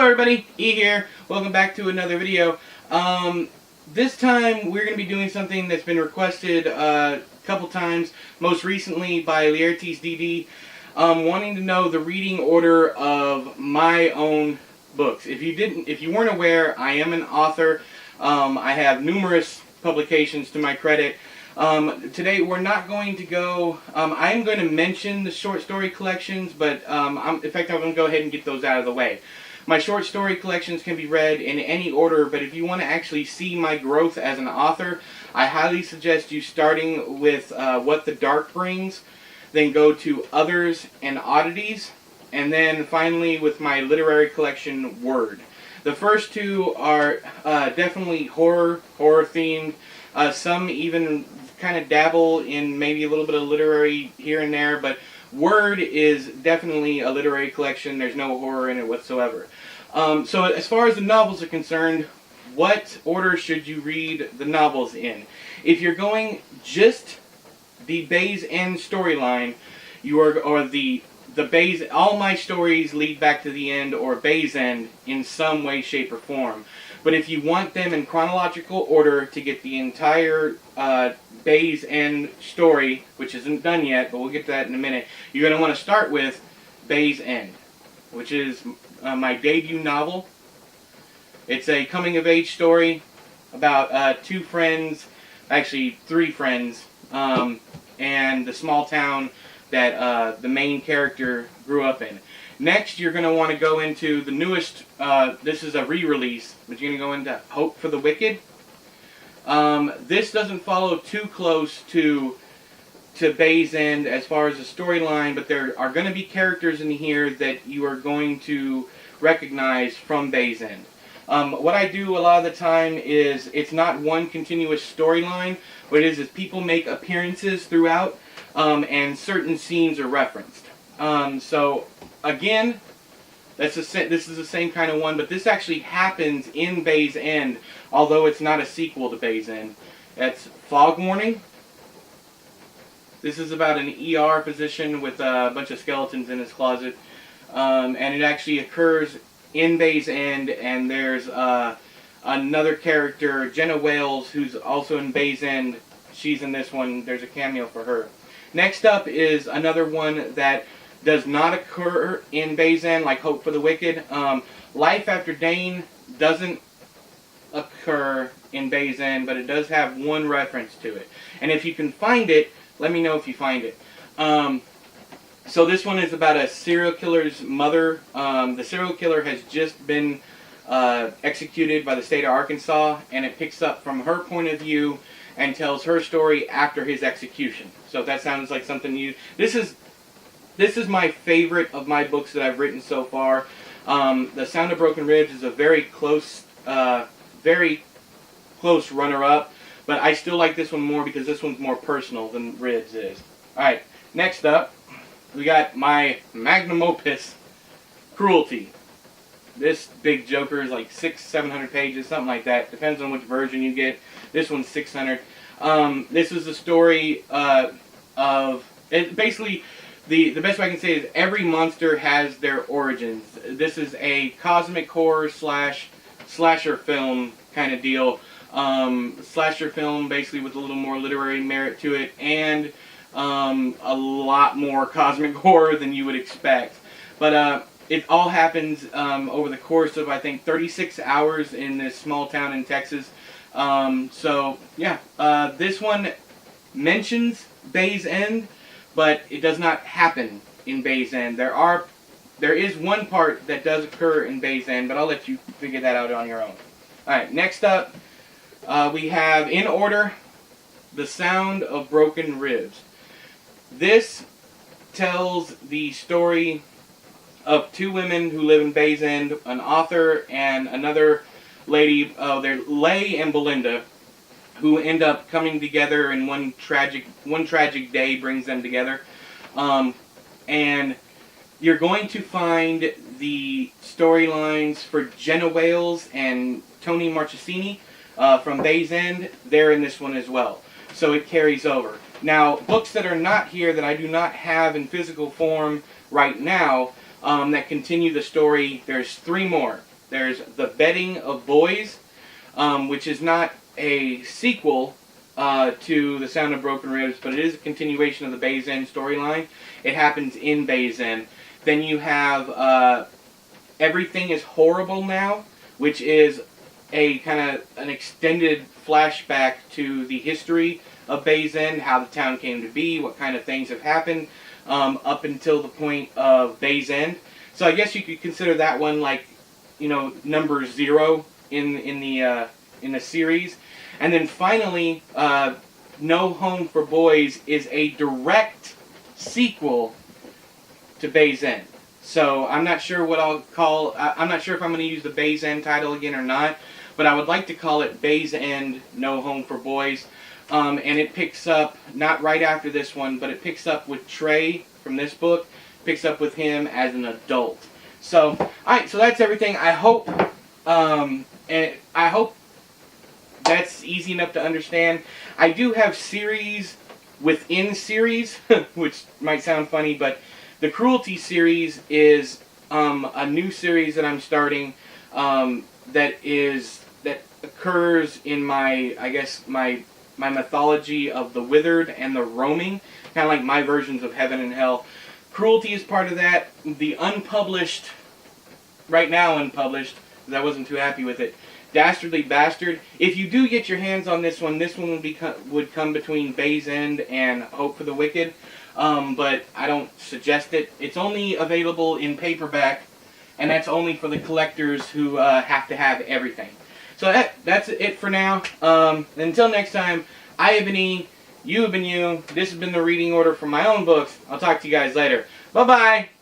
everybody, E here. Welcome back to another video. This time we're going to be doing something that's been requested a couple times, most recently by Laertes DD, wanting to know the reading order of my own books. If you weren't aware, I am an author. I have numerous publications to my credit. Today we're not going to go, I am going to mention the short story collections, but in fact I'm going to go ahead and get those out of the way. My short story collections can be read in any order, but if you want to actually see my growth as an author, I highly suggest you starting with What the Dark Brings, then go to Others and Oddities, and then finally with my literary collection, Word. The first two are definitely horror themed. Some even kind of dabble in maybe a little bit of literary here and there, but Word is definitely a literary collection. There's no horror in it whatsoever. So as far as the novels are concerned, what order should you read the novels in? If you're going just the Bay's End storyline, all my stories lead back to the end or Bay's End in some way, shape, or form. But if you want them in chronological order to get the entire Bay's End story, which isn't done yet, but we'll get to that in a minute, you're going to want to start with Bay's End, which is my debut novel. It's a coming-of-age story about two friends, actually three friends, and the small town that the main character grew up in. Next, you're going to want to go into the newest, this is a re-release, but you're going to go into Hope for the Wicked. This doesn't follow too close to Bay's End as far as the storyline, but there are going to be characters in here that you are going to recognize from Bay's End. What I do a lot of the time is, it's not one continuous storyline, what it is people make appearances throughout, and certain scenes are referenced. So, again, this is the same kind of one, but this actually happens in Bay's End, although it's not a sequel to Bay's End. That's Fog Warning. This is about an ER physician with a bunch of skeletons in his closet, and it actually occurs in Bay's End, and there's another character, Jenna Wales, who's also in Bay's End. She's in this one. There's a cameo for her. Next up is another one that does not occur in Bay's End, like Hope for the Wicked. Life After Dane doesn't occur in Bay's End, but it does have one reference to it. And if you can find it, let me know if you find it. So this one is about a serial killer's mother. The serial killer has just been executed by the state of Arkansas, and it picks up from her point of view and tells her story after his execution. So if that sounds like something you... This is my favorite of my books that I've written so far. The Sound of Broken Ribs is a very close runner-up, but I still like this one more because this one's more personal than Ribs is. Alright, next up, we got my magnum opus, Cruelty. This big joker is like 600-700 pages, something like that. Depends on which version you get. This one's 600. This is the story basically, the best way I can say is every monster has their origins. This is a cosmic horror slasher film kind of deal. Slasher film basically with a little more literary merit to it, and a lot more cosmic horror than you would expect. But it all happens over the course of, I think, 36 hours in this small town in Texas. So, yeah, this one mentions Bay's End, but it does not happen in Bay's End. There is one part that does occur in Bay's End, but I'll let you figure that out on your own. Alright, next up, we have, in order, The Sound of Broken Ribs. This tells the story of two women who live in Bay's End, an author and another lady, they're Leigh and Belinda, who end up coming together, and one tragic day brings them together. And you're going to find the storylines for Jenna Wales and Tony Marchesini from Bay's End. They're in this one as well. So it carries over. Now, books that are not here, that I do not have in physical form right now, that continue the story, there's three more. There's The Bedding of Boys, which is not a sequel to The Sound of Broken Ribs, but it is a continuation of the Bay's End storyline. It happens in Bay's End. Then you have Everything is Horrible Now, which is a kind of an extended flashback to the history of Bay's End, how the town came to be, what kind of things have happened up until the point of Bay's End. So I guess you could consider that one like, you know, number 0 in the series. And then finally, No Home for Boys is a direct sequel to Bay's End. So I'm not sure what I'll call. I'm not sure if I'm going to use the Bay's End title again or not. But I would like to call it Bay's End, No Home for Boys. And it picks up, not right after this one, but it picks up with Trey from this book. Picks up with him as an adult. So, alright, so that's everything. I hope that's easy enough to understand. I do have series within series, which might sound funny, but the Cruelty series is a new series that I'm starting that occurs in my mythology of the Withered and the Roaming, kind of like my versions of Heaven and Hell. Cruelty is part of that. The unpublished, right now unpublished, because I wasn't too happy with it, Dastardly Bastard. If you do get your hands on this one would come between Bay's End and Hope for the Wicked, but I don't suggest it. It's only available in paperback, and that's only for the collectors who have to have everything. So that's it for now. Until next time, I have been E, you have been you. This has been the reading order for my own books. I'll talk to you guys later. Bye-bye!